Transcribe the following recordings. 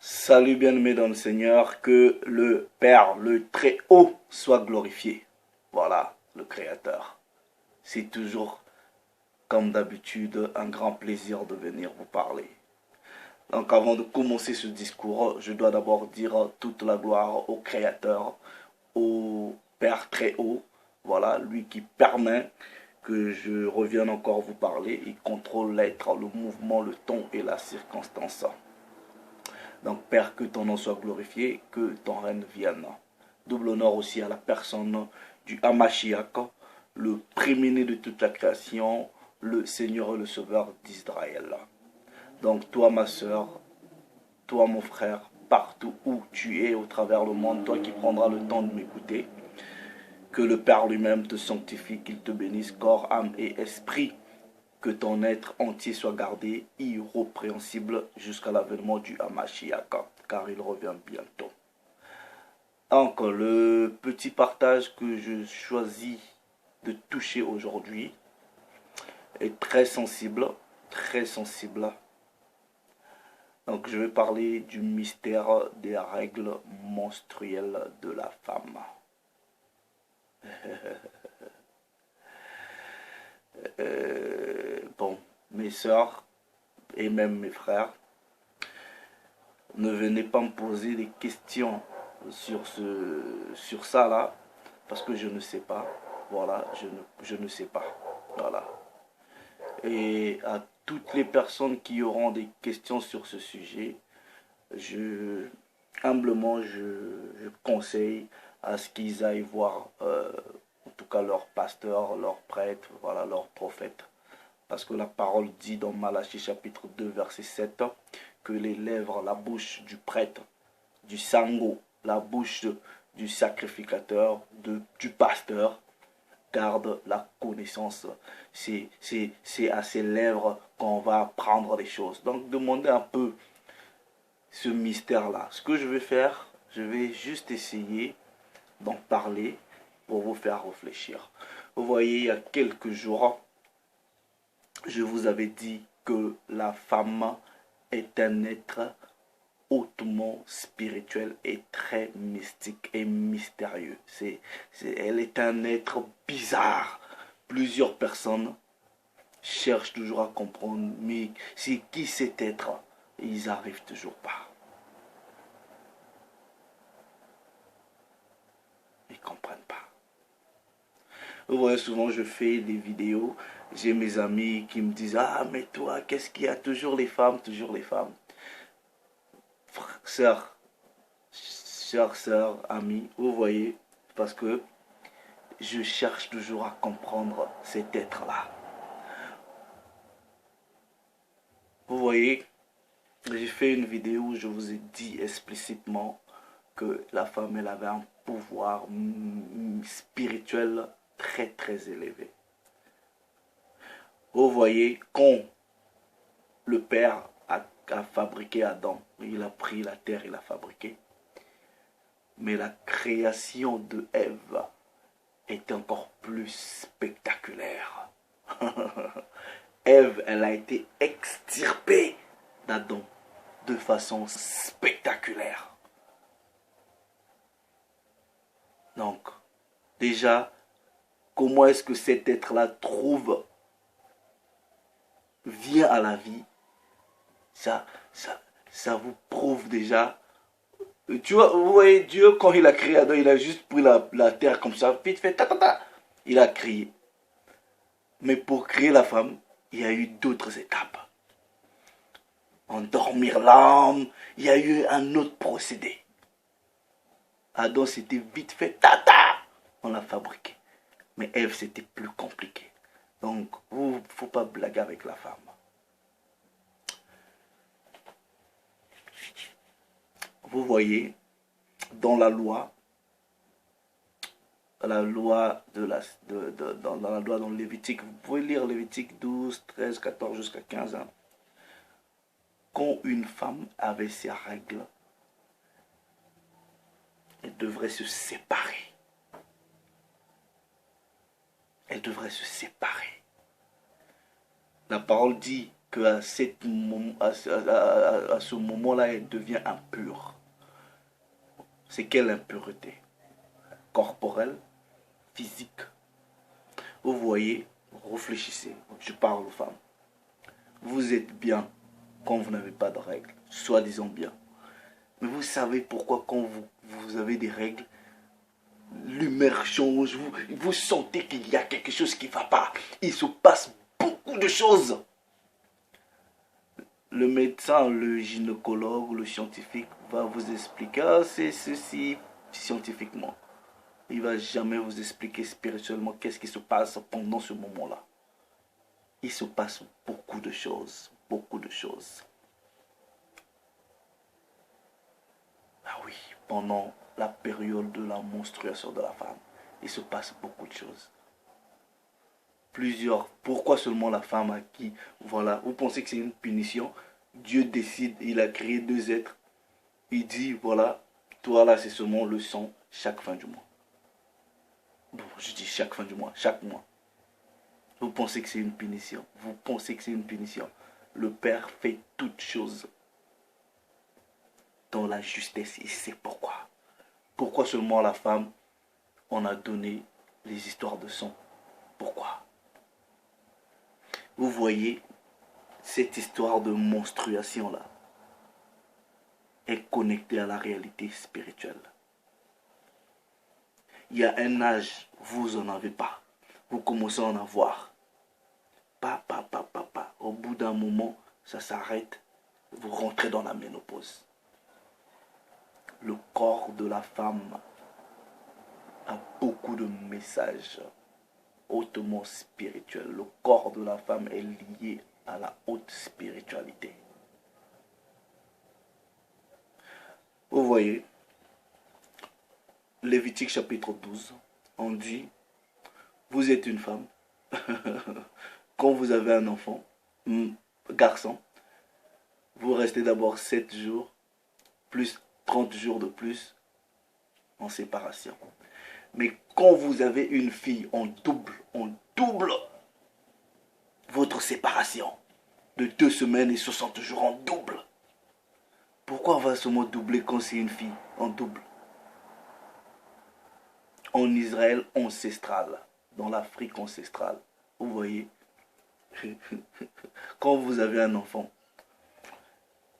Salut bien-aimés dans le Seigneur, que le Père, le Très-Haut, soit glorifié. Voilà, le Créateur. C'est toujours, comme d'habitude, un grand plaisir de venir vous parler. Donc avant de commencer ce discours, je dois d'abord dire toute la gloire au Créateur, au Père Très-Haut. Voilà, lui qui permet que je revienne encore vous parler. Il contrôle l'être, le mouvement, le ton et la circonstance. Donc Père, que ton nom soit glorifié, que ton règne vienne. Double honneur aussi à la personne du Hamashiach, le préméné de toute la création, le Seigneur et le Sauveur d'Israël. Donc toi ma soeur, toi mon frère, partout où tu es au travers le monde, toi qui prendras le temps de m'écouter, que le Père lui-même te sanctifie, qu'il te bénisse, corps, âme et esprit, que ton être entier soit gardé irrépréhensible jusqu'à l'avènement du Hamashiach, car il revient bientôt. Donc, le petit partage que je choisis de toucher aujourd'hui est très sensible, très sensible. Donc, je vais parler du mystère des règles menstruelles de la femme. Bon, mes soeurs et même mes frères, ne venez pas me poser des questions sur ça là, parce que je ne sais pas. Voilà, je ne sais pas. Voilà. Et à toutes les personnes qui auront des questions sur ce sujet, humblement, je conseille à ce qu'ils aillent voir, en tout cas leur pasteur, leur prêtre, voilà, leur prophète. Parce que la parole dit dans Malachie chapitre 2 verset 7 que les lèvres, la bouche du prêtre, du sango, la bouche du sacrificateur, du pasteur, garde la connaissance. C'est à ses lèvres qu'on va apprendre les choses. Donc demandez un peu ce mystère-là. Ce que je vais faire, je vais juste essayer d'en parler pour vous faire réfléchir. Vous voyez, il y a quelques jours, je vous avais dit que la femme est un être hautement spirituel et très mystique et mystérieux. Elle est un être bizarre. Plusieurs personnes cherchent toujours à comprendre, mais c'est qui cet être? Ils n'arrivent toujours pas. Ils ne comprennent pas. Vous voyez, souvent je fais des vidéos, j'ai mes amis qui me disent « Ah, mais toi, qu'est-ce qu'il y a? Toujours les femmes, toujours les femmes. » Sœurs, amis, vous voyez, parce que je cherche toujours à comprendre cet être-là. Vous voyez, j'ai fait une vidéo où je vous ai dit explicitement que la femme, elle avait un pouvoir spirituel très très élevé. Vous voyez, quand le Père a fabriqué Adam, il a pris la terre, il a fabriqué. Mais la création de Ève est encore plus spectaculaire. Ève, elle a été extirpée d'Adam de façon spectaculaire. Donc, déjà, comment est-ce que cet être-là vient à la vie? Ça vous prouve déjà. Tu vois, vous voyez, Dieu, quand il a créé Adam, il a juste pris la terre comme ça, vite fait, il a créé. Mais pour créer la femme, il y a eu d'autres étapes. Endormir l'âme, il y a eu un autre procédé. Adam, c'était vite fait, on l'a fabriqué. Mais Ève, c'était plus compliqué. Donc, il ne faut pas blaguer avec la femme. Vous voyez, dans la loi, dans la loi dans le Lévitique, vous pouvez lire Lévitique 12, 13, 14 jusqu'à 15 ans. Quand une femme avait ses règles, elle devrait se séparer. Elle devrait se séparer. La parole dit qu'à à ce moment-là, elle devient impure. C'est quelle impureté? Corporelle, physique. Vous voyez, réfléchissez, je parle aux femmes. Vous êtes bien quand vous n'avez pas de règles, soi-disant bien. Mais vous savez pourquoi quand vous avez des règles, l'humeur change, vous sentez qu'il y a quelque chose qui ne va pas. Il se passe beaucoup de choses. Le médecin, le gynécologue, le scientifique va vous expliquer, ah, c'est ceci scientifiquement. Il ne va jamais vous expliquer spirituellement qu'est-ce qui se passe pendant ce moment-là. Il se passe beaucoup de choses, beaucoup de choses. Ah oui, pendant la période de la menstruation de la femme, il se passe beaucoup de choses. Pourquoi seulement la femme à qui, voilà, vous pensez que c'est une punition? Dieu décide, il a créé deux êtres. Il dit, voilà, toi là c'est seulement le sang chaque fin du mois. Bon, je dis chaque fin du mois, chaque mois. Vous pensez que c'est une punition? Vous pensez que c'est une punition? Le Père fait toutes choses dans la justesse. Il sait pourquoi. Pourquoi seulement la femme, on a donné les histoires de sang? Pourquoi? Vous voyez, cette histoire de menstruation-là est connectée à la réalité spirituelle. Il y a un âge, vous n'en avez pas. Vous commencez à en avoir. Au bout d'un moment, ça s'arrête. Vous rentrez dans la ménopause. Le corps de la femme a beaucoup de messages hautement spirituels. Le corps de la femme est lié à la haute spiritualité. Vous voyez, Lévitique chapitre 12, on dit, vous êtes une femme, quand vous avez un enfant, garçon, vous restez d'abord 7 jours, plus 30 jours de plus, en séparation. Mais quand vous avez une fille, on double votre séparation. De 2 semaines et 60 jours, on double. Pourquoi on va seulement doubler quand c'est une fille? On double. En Israël ancestral, dans l'Afrique ancestrale, vous voyez, quand vous avez un enfant,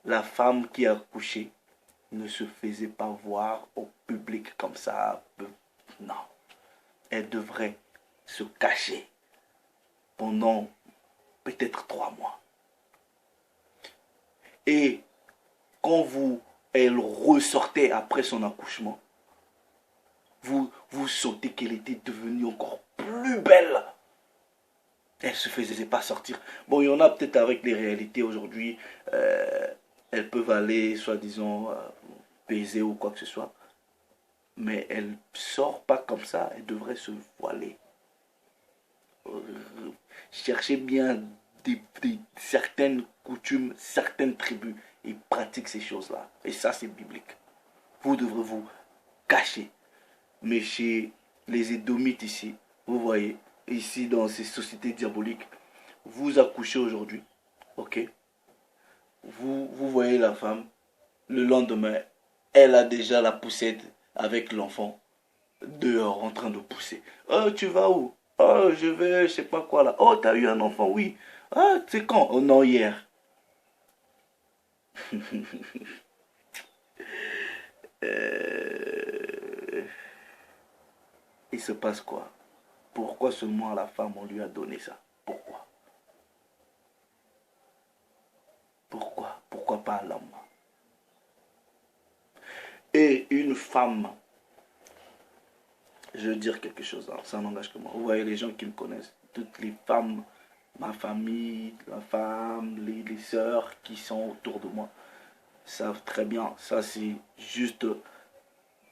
la femme qui a accouché ne se faisait pas voir au public comme ça. Non. Elle devrait se cacher pendant peut-être 3 mois. Et quand elle ressortait après son accouchement, vous sentez qu'elle était devenue encore plus belle. Elle ne se faisait pas sortir. Bon, il y en a peut-être avec les réalités aujourd'hui. Elles peuvent aller, soi-disant, baiser ou quoi que ce soit. Mais elle ne sort pas comme ça. Elle devrait se voiler. Cherchez bien certaines coutumes, certaines tribus. Ils pratiquent ces choses-là. Et ça, c'est biblique. Vous devrez vous cacher. Mais chez les Édomites ici, vous voyez, ici dans ces sociétés diaboliques, vous accouchez aujourd'hui, ok? Vous voyez la femme, le lendemain, elle a déjà la poussette avec l'enfant dehors en train de pousser. Oh, tu vas où? Oh, je vais, je sais pas quoi là. Oh, t'as eu un enfant, oui. Ah, c'est quand? Oh non, hier. Il se passe quoi? Pourquoi seulement à la femme on lui a donné ça? Pourquoi? Pourquoi pas à l'homme? Et une femme, je veux dire quelque chose, hein, ça n'engage que moi. Vous voyez les gens qui me connaissent, toutes les femmes, ma famille, la femme, les sœurs qui sont autour de moi, savent très bien, ça c'est juste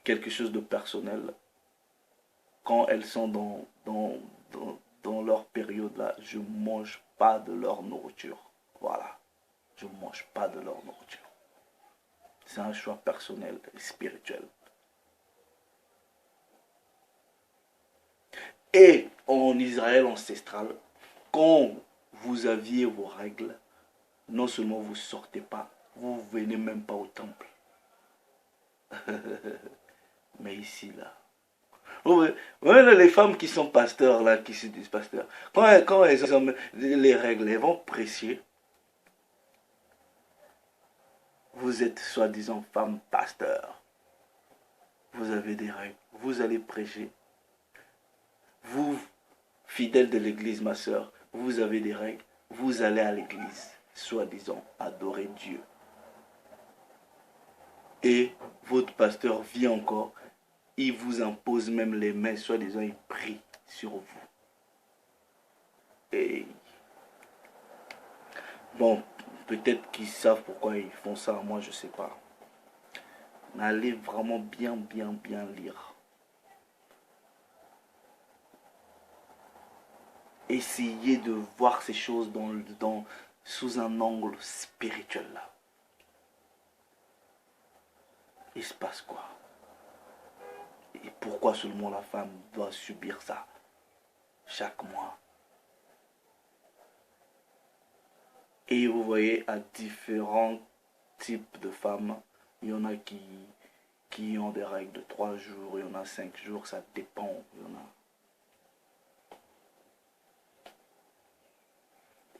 quelque chose de personnel. Quand elles sont dans leur période là, je ne mange pas de leur nourriture. Voilà. Je ne mange pas de leur nourriture. C'est un choix personnel et spirituel. Et en Israël ancestral, quand vous aviez vos règles, non seulement vous ne sortez pas, vous ne venez même pas au temple. Mais ici, là, ouais, ouais, les femmes qui sont pasteurs, là, qui se disent pasteurs, quand elles ont les règles, elles vont prêcher. Vous êtes soi-disant femme pasteur. Vous avez des règles. Vous allez prêcher. Vous, fidèle de l'église, ma soeur, vous avez des règles. Vous allez à l'église, soi-disant, adorer Dieu. Et votre pasteur vient encore. Il vous impose même les mains, soi-disant, il prie sur vous. Et bon, peut-être qu'ils savent pourquoi ils font ça, moi je ne sais pas. Mais allez vraiment bien lire. Essayez de voir ces choses sous un angle spirituel là. Il se passe quoi? Et pourquoi seulement la femme doit subir ça chaque mois? Et vous voyez, à différents types de femmes, il y en a qui ont des règles de 3 jours, il y en a 5 jours, ça dépend. Il y en a.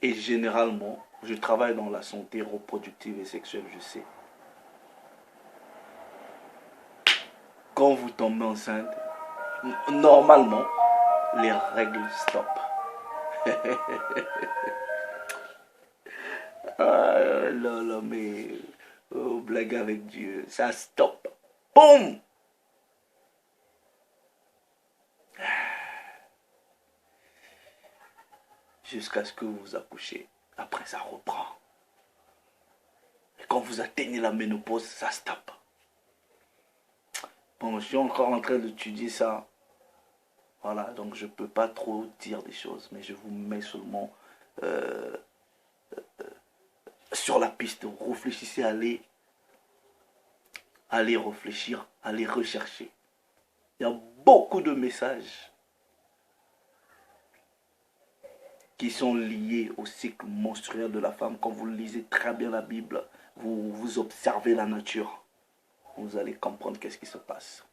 Et généralement, je travaille dans la santé reproductive et sexuelle, je sais. Quand vous tombez enceinte, normalement, les règles stoppent. Ah là là, mais oh, blague avec Dieu, ça stoppe. Boum! Jusqu'à ce que vous accouchez. Après, ça reprend. Et quand vous atteignez la ménopause, ça stoppe. Bon, je suis encore en train d'étudier ça. Voilà, donc je ne peux pas trop dire des choses, mais je vous mets seulement sur la piste. Réfléchissez, allez réfléchir, allez rechercher. Il y a beaucoup de messages qui sont liés au cycle menstruel de la femme. Quand vous lisez très bien la Bible, vous observez la nature. Vous allez comprendre qu'est-ce qui se passe.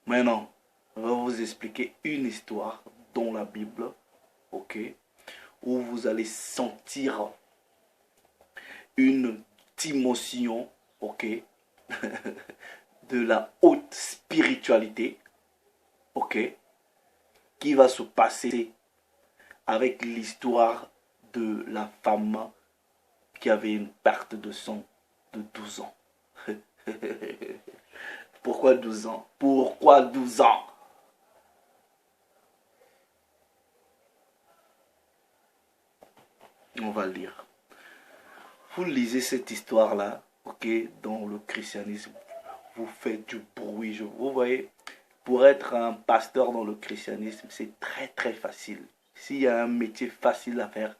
Maintenant, on va vous expliquer une histoire dans la Bible, ok, où vous allez sentir une dimension, ok, de la haute spiritualité, ok, qui va se passer avec l'histoire de la femme qui avait une perte de sang de 12 ans. Pourquoi 12 ans? Pourquoi 12 ans? On va lire. Vous lisez cette histoire-là, ok, dans le christianisme, vous faites du bruit. Vous voyez, pour être un pasteur dans le christianisme, c'est très facile. S'il y a un métier facile à faire,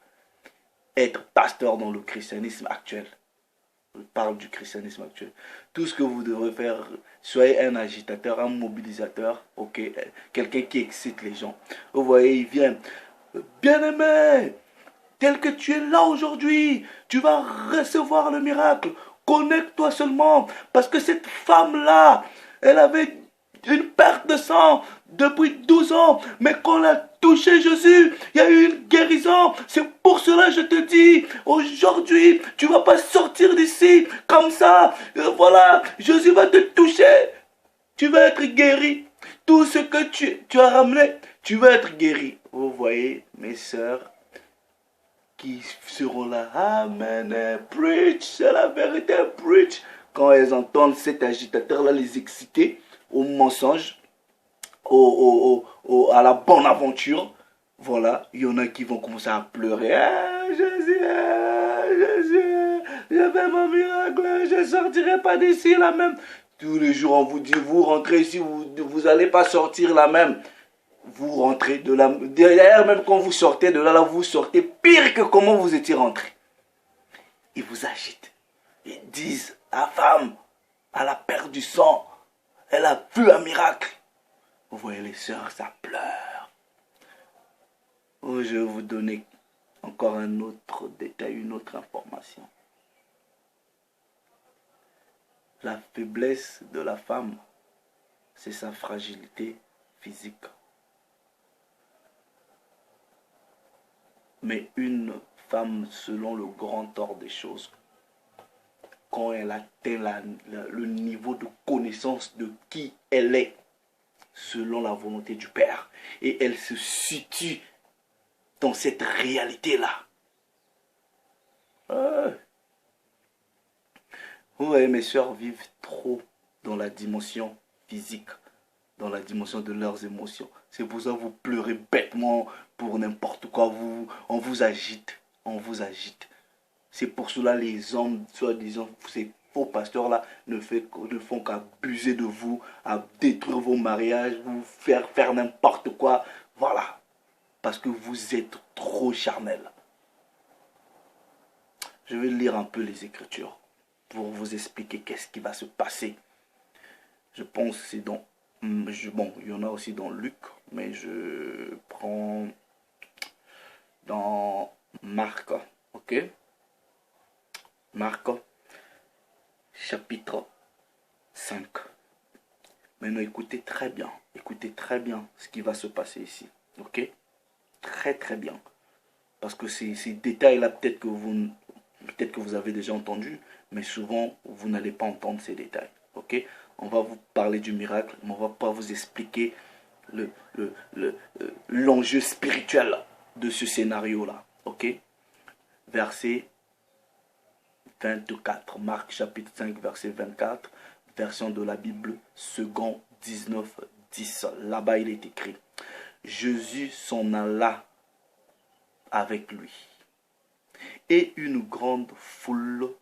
être pasteur dans le christianisme actuel. Je parle du christianisme actuel. Tout ce que vous devrez faire, soyez un agitateur, un mobilisateur, ok, quelqu'un qui excite les gens. Vous voyez, il vient, bien-aimé, tel que tu es là aujourd'hui, tu vas recevoir le miracle. Connecte-toi seulement, parce que cette femme-là, elle avait une perte de sang depuis 12 ans, mais quand elle a touché Jésus, il y a eu une guérison. C'est pour cela que je te dis, aujourd'hui, tu ne vas pas sortir d'ici comme ça. Voilà, Jésus va te toucher. Tu vas être guéri. Tout ce que tu as ramené, tu vas être guéri. Vous voyez, mes sœurs, qui seront là, amen, preach, c'est la vérité, preach. Quand elles entendent cet agitateur-là les exciter au mensonge, à la bonne aventure, voilà, il y en a qui vont commencer à pleurer. Jésus, Jésus, je fais mon miracle, je ne sortirai pas d'ici la même. Tous les jours, on vous dit, vous rentrez ici, vous n'allez pas sortir la même. Vous rentrez de là, derrière même quand vous sortez de là, vous sortez pire que comment vous étiez rentré. Ils vous agitent. Ils disent, la femme, elle a perdu sang. Elle a vu un miracle. Vous voyez les sœurs, ça pleure. Oh, je vais vous donner encore un autre détail, une autre information. La faiblesse de la femme, c'est sa fragilité physique. Mais une femme, selon le grand ordre des choses, quand elle atteint le niveau de connaissance de qui elle est, selon la volonté du Père, et elle se situe dans cette réalité-là. Vous voyez, mes soeurs vivent trop dans la dimension physique, dans la dimension de leurs émotions. C'est pour ça que vous pleurez bêtement pour n'importe quoi. On vous agite, on vous agite. C'est pour cela les hommes, soi-disant, ces faux pasteurs-là, ne font qu'abuser de vous, à détruire vos mariages, vous faire n'importe quoi. Voilà. Parce que vous êtes trop charnel. Je vais lire un peu les Écritures pour vous expliquer qu'est-ce qui va se passer. Je pense que c'est dans... Bon, il y en a aussi dans Luc, mais je prends dans Marc, ok? Marc, chapitre 5. Maintenant, écoutez très bien ce qui va se passer ici, ok? Très très bien. Parce que ces détails-là, peut-être que vous avez déjà entendu, mais souvent, vous n'allez pas entendre ces détails. Ok? On va vous parler du miracle, mais on ne va pas vous expliquer l'enjeu spirituel de ce scénario-là. Ok? Verset 24. Marc chapitre 5, verset 24. Version de la Bible, second 19, 10. Là-bas, il est écrit. Jésus s'en alla avec lui. Et une grande foule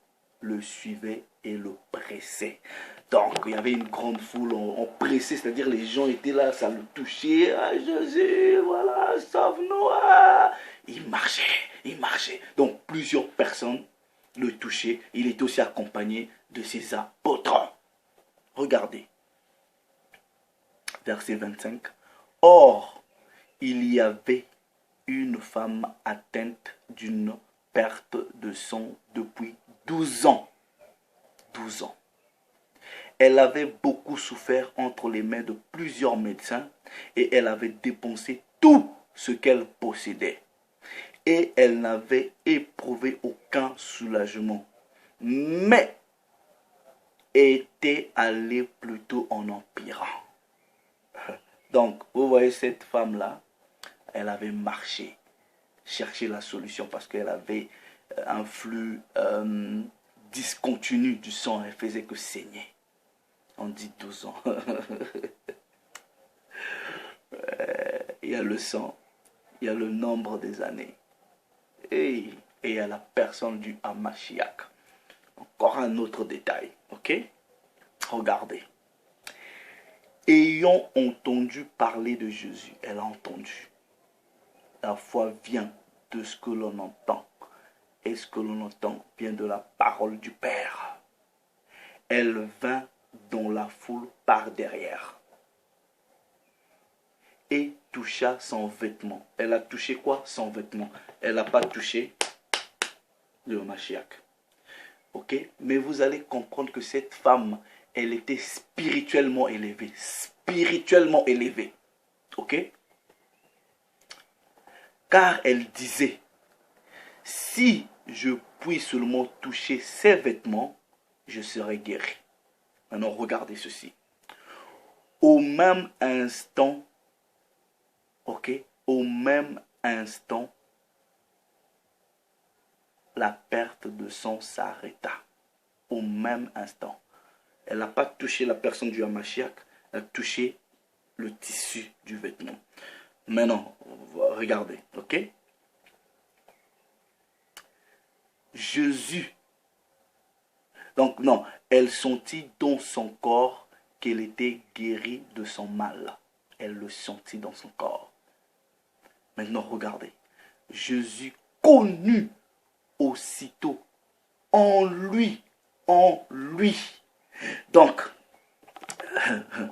le suivait et le pressait. Donc, il y avait une grande foule, on pressait, c'est-à-dire les gens étaient là, ça le touchait. Ah, Jésus, voilà, sauve-nous. Ah. Il marchait. Donc, plusieurs personnes le touchaient. Il était aussi accompagné de ses apôtres. Regardez. Verset 25. Or, il y avait une femme atteinte d'une perte de sang depuis 12 ans. 12 ans. Elle avait beaucoup souffert entre les mains de plusieurs médecins et elle avait dépensé tout ce qu'elle possédait. Et elle n'avait éprouvé aucun soulagement, mais était allée plutôt en empirant. Donc, vous voyez cette femme-là, elle avait marché, cherché la solution parce qu'elle avait un flux discontinu du sang, elle faisait que saigner. On dit 12 ans. Il y a le sang, il y a le nombre des années. Et il y a la personne du Hamashiach. Encore un autre détail, ok? Regardez. Ayant entendu parler de Jésus, elle a entendu. La foi vient de ce que l'on entend. Et ce que l'on entend vient de la parole du Père. Elle vint dans la foule par derrière et toucha son vêtement. Elle a touché quoi? Son vêtement. Elle n'a pas touché le Mashiach. Ok? Mais vous allez comprendre que cette femme, elle était spirituellement élevée. Spirituellement élevée. Ok? Car elle disait, si je puis seulement toucher ses vêtements, je serai guéri. Maintenant, regardez ceci. Au même instant, ok, au même instant, la perte de sang s'arrêta. Au même instant. Elle n'a pas touché la personne du Hamashiach, elle a touché le tissu du vêtement. Maintenant, regardez, ok? Jésus. Donc non, elle sentit dans son corps qu'elle était guérie de son mal. Elle le sentit dans son corps. Maintenant, regardez. Jésus connut aussitôt en lui. Donc,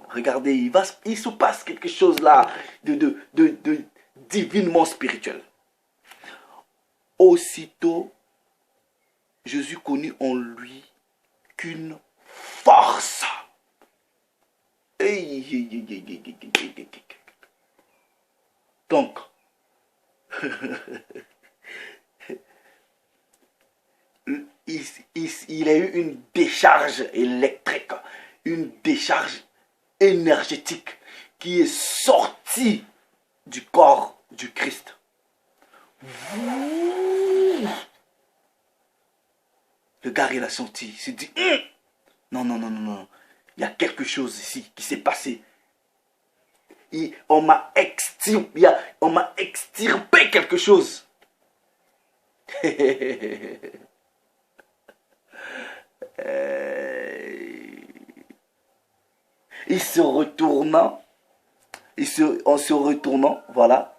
regardez, il se passe quelque chose là de divinement spirituel. aussitôt, Jésus connut en lui qu'une force. Donc, il a eu une décharge électrique, une décharge énergétique qui est sortie du corps du Christ. Le gars, il a senti, il s'est dit, non, non, non, non, non, il y a quelque chose ici qui s'est passé. On m'a extirpé quelque chose. Il se retournant, en se retournant, voilà,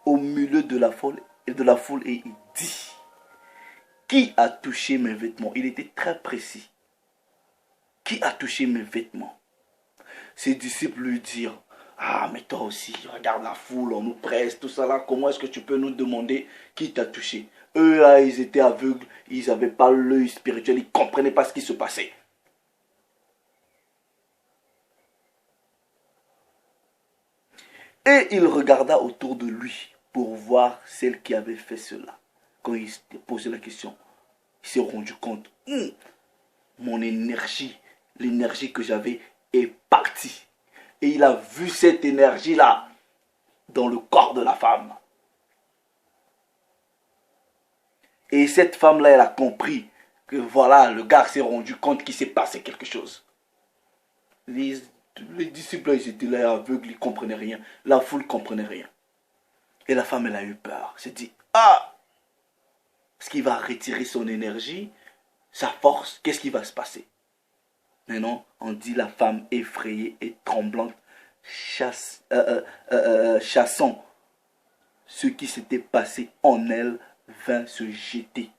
au milieu de la foule, et il dit, qui a touché mes vêtements? Il était très précis. Qui a touché mes vêtements? Ses disciples lui dirent, ah, mais toi aussi, regarde la foule, on nous presse, tout ça là, comment est-ce que tu peux nous demander qui t'a touché? Eux là, ils étaient aveugles, ils n'avaient pas l'œil spirituel, ils ne comprenaient pas ce qui se passait. Et il regarda autour de lui pour voir celle qui avait fait cela. Quand il s'est posé la question, il s'est rendu compte, mon énergie, l'énergie que j'avais est partie. Et il a vu cette énergie-là dans le corps de la femme. Et cette femme-là, elle a compris que voilà, le gars s'est rendu compte qu'il s'est passé quelque chose. Les disciples, ils étaient là aveugles, ils ne comprenaient rien. La foule ne comprenait rien. Et la femme, elle a eu peur. Elle s'est dit, ah, est-ce qu'il va retirer son énergie, sa force? Qu'est-ce qui va se passer? Maintenant, on dit la femme effrayée et tremblante, chassant ce qui s'était passé en elle, vint se jeter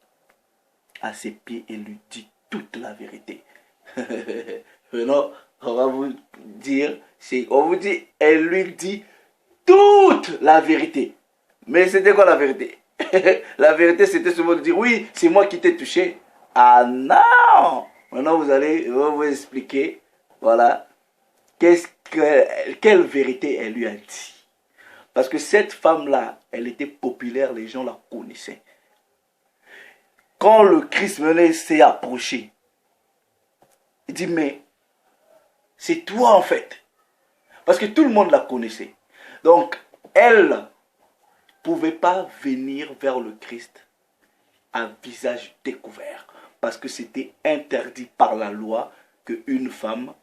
à ses pieds et lui dit toute la vérité. Maintenant, on va vous dire, elle lui dit toute la vérité. Mais c'était quoi la vérité? La vérité, c'était seulement de dire, oui, c'est moi qui t'ai touché. Ah non! Maintenant, vous allez vous expliquer, voilà, quelle vérité elle lui a dit. Parce que cette femme-là, elle était populaire, les gens la connaissaient. Quand le Christ s'est approché, il dit, mais c'est toi en fait. Parce que tout le monde la connaissait. Donc, elle ne pouvait pas venir vers le Christ à visage découvert. Parce que c'était interdit par la loi qu'une femme,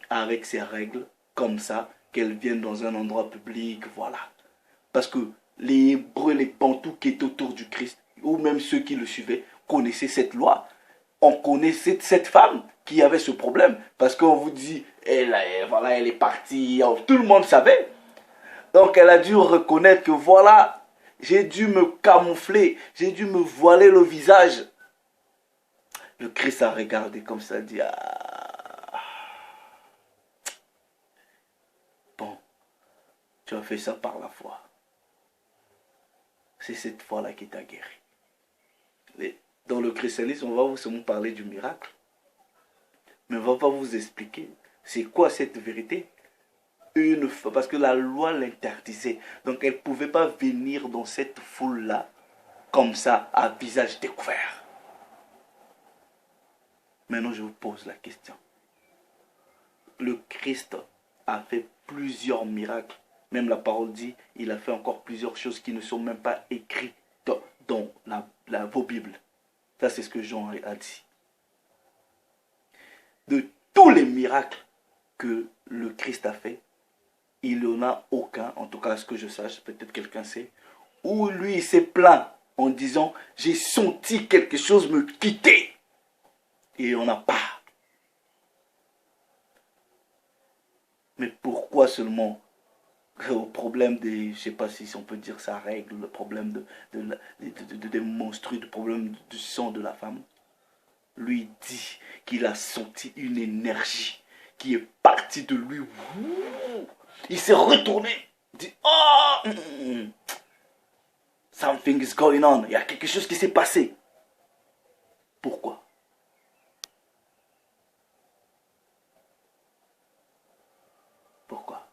avec ses règles, comme ça, qu'elle vienne dans un endroit public, voilà. Parce que les Hébreux, les Bantous qui étaient autour du Christ, ou même ceux qui le suivaient, connaissaient cette loi. On connaissait cette femme qui avait ce problème. Parce qu'on vous dit, voilà, elle est partie, tout le monde savait. Donc elle a dû reconnaître que voilà, j'ai dû me camoufler, j'ai dû me voiler le visage. Le Christ a regardé comme ça, dit, ah, bon, tu as fait ça par la foi. C'est cette foi-là qui t'a guéri. Dans le christianisme, on va vous seulement parler du miracle. Mais on ne va pas vous expliquer c'est quoi cette vérité. Parce que la loi l'interdisait. Donc elle ne pouvait pas venir dans cette foule-là, comme ça, à visage découvert. Maintenant, je vous pose la question. Le Christ a fait plusieurs miracles. Même la parole dit, il a fait encore plusieurs choses qui ne sont même pas écrites dans vos Bibles. Ça, c'est ce que Jean a dit. De tous les miracles que le Christ a fait, il n'y en a aucun, en tout cas à ce que je sache, peut-être quelqu'un sait, où lui il s'est plaint en disant, j'ai senti quelque chose me quitter. Et il n'y en a pas. Mais pourquoi seulement au problème des, je ne sais pas si on peut dire ça règle, le problème des menstrues, le problème du sang de la femme, lui dit qu'il a senti une énergie qui est partie de lui. Il s'est retourné. Il dit, oh, Something is going on. Il y a quelque chose qui s'est passé. Pourquoi? Pourquoi?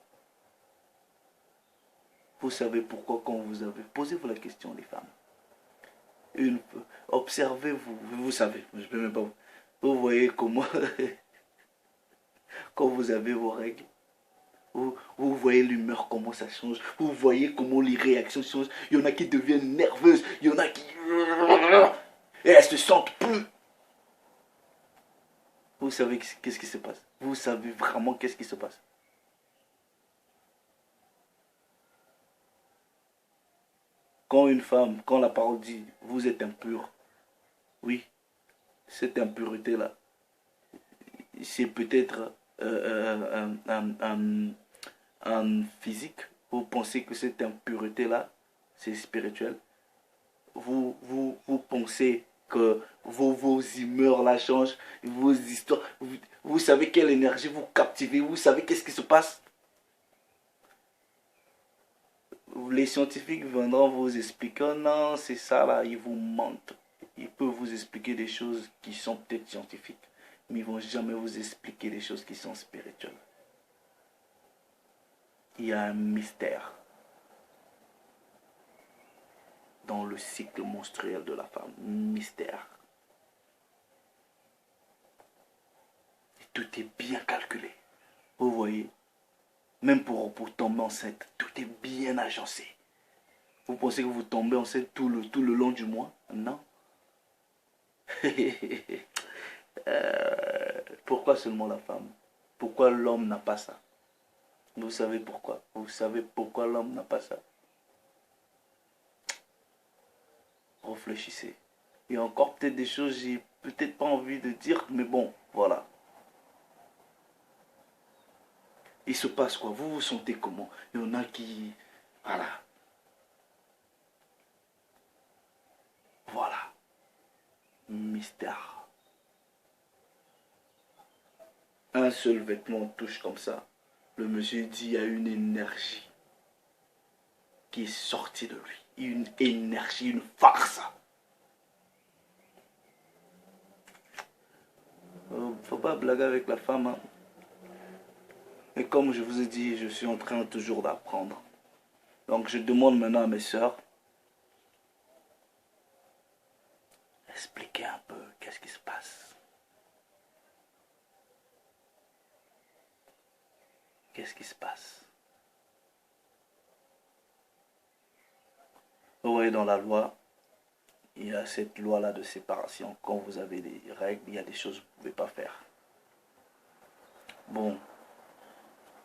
Vous savez pourquoi quand vous avez... Posez-vous la question, les femmes. Observez-vous. Vous savez, je ne peux même pas... Vous voyez comment... quand vous avez vos règles, vous voyez l'humeur, comment ça change. Vous voyez comment les réactions changent. Il y en a qui deviennent nerveuses. Il y en a qui... Et elles se sentent plus. Vous savez qu'est-ce qui se passe. Vous savez vraiment qu'est-ce qui se passe. Quand une femme, quand la parole dit, vous êtes impur. Oui, cette impureté-là, c'est peut-être un physique. Vous pensez que cette impureté-là, c'est spirituel. Vous pensez que vos humeurs la changent, vos histoires, vous savez quelle énergie vous captivez, vous savez qu'est-ce qui se passe. Les scientifiques viendront vous expliquer, non, c'est ça là, ils vous mentent. Ils peuvent vous expliquer des choses qui sont peut-être scientifiques, mais ils ne vont jamais vous expliquer des choses qui sont spirituelles. Il y a un mystère dans le cycle menstruel de la femme. Mystère. Et tout est bien calculé. Vous voyez, même pour tomber enceinte, tout est bien agencé. Vous pensez que vous tombez enceinte tout le long du mois? Non. Pourquoi seulement la femme? Pourquoi l'homme n'a pas ça? Vous savez pourquoi? Vous savez pourquoi l'homme n'a pas ça? Réfléchissez. Il y a encore peut-être des choses que j'ai peut-être pas envie de dire, mais bon, voilà. Il se passe quoi? Vous vous sentez comment? Il y en a qui... Voilà. Voilà. Mystère. Un seul vêtement touche comme ça. Le monsieur dit il y a une énergie qui est sortie de lui. Une énergie, une farce. Faut pas blaguer avec la femme. Hein. Et comme je vous ai dit, je suis en train toujours d'apprendre. Donc je demande maintenant à mes sœurs, expliquez un peu qu'est-ce qui se passe. Qu'est-ce qui se passe? Vous voyez dans la loi, il y a cette loi-là de séparation. Quand vous avez des règles, il y a des choses que vous ne pouvez pas faire. Bon,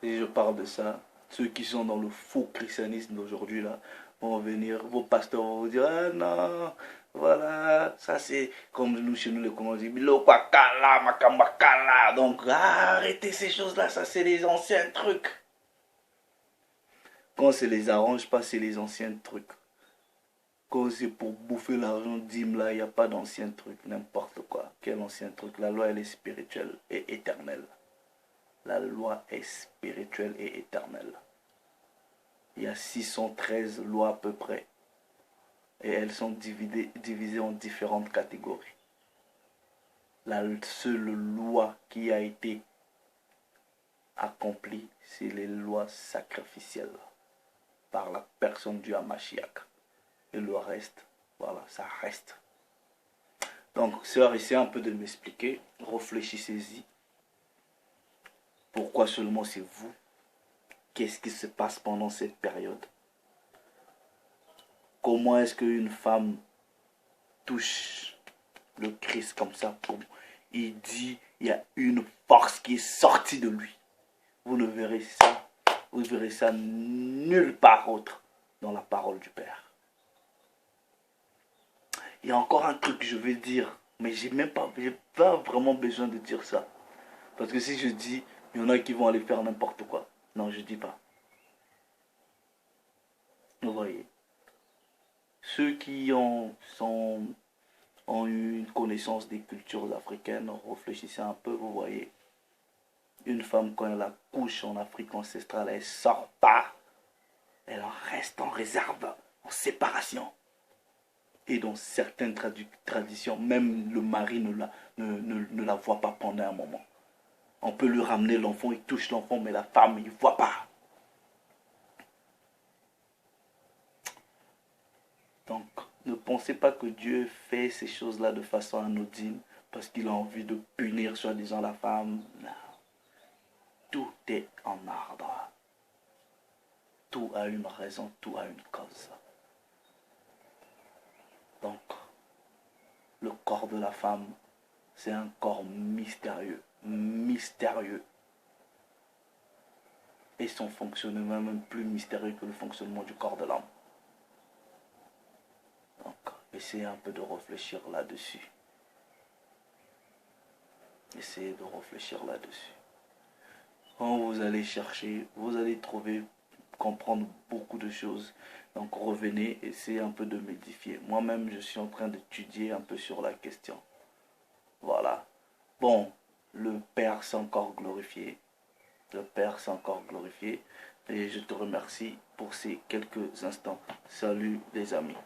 si je parle de ça, ceux qui sont dans le faux christianisme d'aujourd'hui là vont venir, vos pasteurs vont vous dire ah non, voilà, ça c'est comme nous chez nous les comment on dit bilokakala, makamakala. Donc arrêtez ces choses-là, ça c'est les anciens trucs. Quand ça les arrange pas, c'est les anciens trucs. Quand c'est pour bouffer l'argent dîme là, il n'y a pas d'anciens trucs, n'importe quoi. Quel ancien truc? La loi elle est spirituelle et éternelle. La loi est spirituelle et éternelle. Il y a 613 lois à peu près. Et elles sont divisées en différentes catégories. La seule loi qui a été accomplie, c'est les lois sacrificielles. Par la personne du Hamashiach. Et le reste, voilà, ça reste. Donc, sœur, essayez un peu de m'expliquer. Réfléchissez-y. Pourquoi seulement c'est vous? Qu'est-ce qui se passe pendant cette période? Comment est-ce qu'une femme touche le Christ comme ça? Il dit, il y a une force qui est sortie de lui. Vous ne verrez ça, vous verrez ça nulle part autre dans la parole du Père. Il y a encore un truc que je vais dire, mais j'ai pas vraiment besoin de dire ça. Parce que si je dis, il y en a qui vont aller faire n'importe quoi. Non, je dis pas. Vous voyez. Ceux qui ont eu une connaissance des cultures africaines, réfléchissez un peu, vous voyez. Une femme, quand elle accouche en Afrique ancestrale, elle ne sort pas. Elle en reste en réserve, en séparation. Et dans certaines traditions, même le mari ne la voit pas pendant un moment. On peut lui ramener l'enfant, il touche l'enfant, mais la femme, il ne voit pas. Donc, ne pensez pas que Dieu fait ces choses-là de façon anodine parce qu'il a envie de punir soi-disant la femme. Non. Tout est en ordre. Tout a une raison, tout a une cause. Donc, le corps de la femme, c'est un corps mystérieux. Mystérieux. Et son fonctionnement est même plus mystérieux que le fonctionnement du corps de l'homme. Donc, essayez un peu de réfléchir là-dessus. Essayez de réfléchir là-dessus. Quand vous allez chercher, vous allez trouver, comprendre beaucoup de choses. Donc revenez, essayez un peu de m'édifier. Moi-même, je suis en train d'étudier un peu sur la question. Voilà. Bon, le Père s'est encore glorifié. Le Père s'est encore glorifié. Et je te remercie pour ces quelques instants. Salut les amis.